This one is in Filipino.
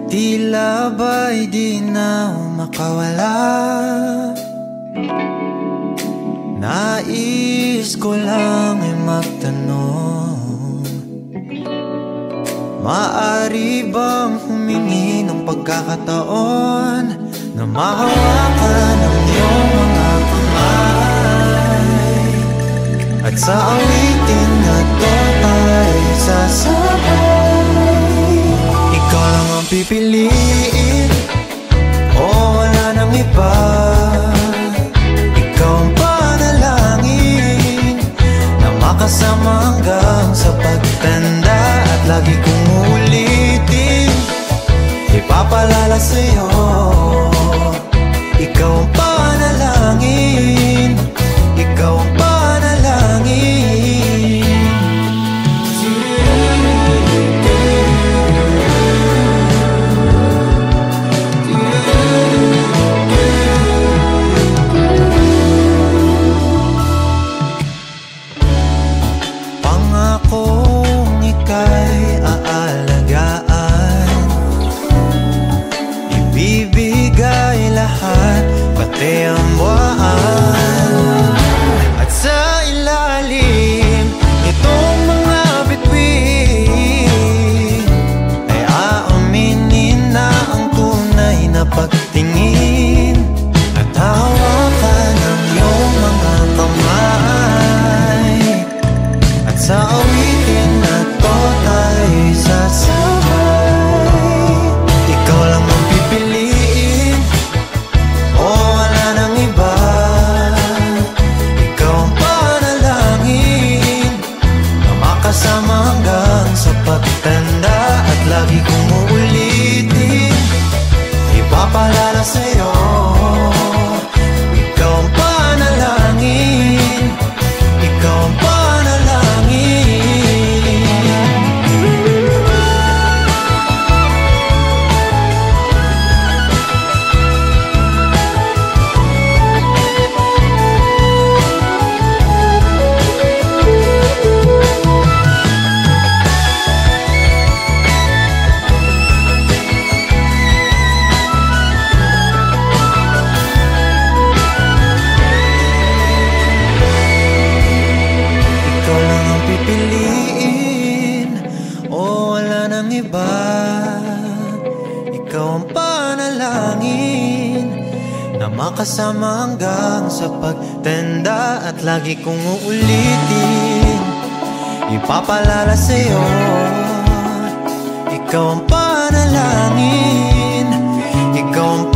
Tila ba'y di na makawala. Nais ko lang ay magtanong, maaari bang humingi ng pagkakataon na mahawakan ang iyong mga kamay, at sa awitin na to ay sasabay. Ikaw lang ang pipiliin, o wala nang iba. Ikaw ang panalangin na makasama hanggang sa pagtanda, at lagi kong uulitin, ipapalala sa'yo. Ikaw ang panalangin, ikaw ang panalangin. Pangakong ika'y aalagaan, ibibigay lahat, pati ang buwan. At sa ilalim itong mga bituin ay aaminin na ang tunay na pagtingin, at hawakan ang iyong mga kamay, at sa awitin na to ay sasabay. Ikaw lang ang pipiliin, o wala nang iba. Ikaw ang panalangin na makasama hanggang sa pagtanda, at lagi kong uulitin, ipapalala sa'yo. Ikaw ang panalangin, ikaw ang panalangin. Ikaw lang ang pipiliin, o wala nang iba. Ikaw ang panalangin na makasama hanggang sa pagtanda, at lagi kong uulitin, ipapalala sa'yo. Ikaw ang panalangin, ikaw ang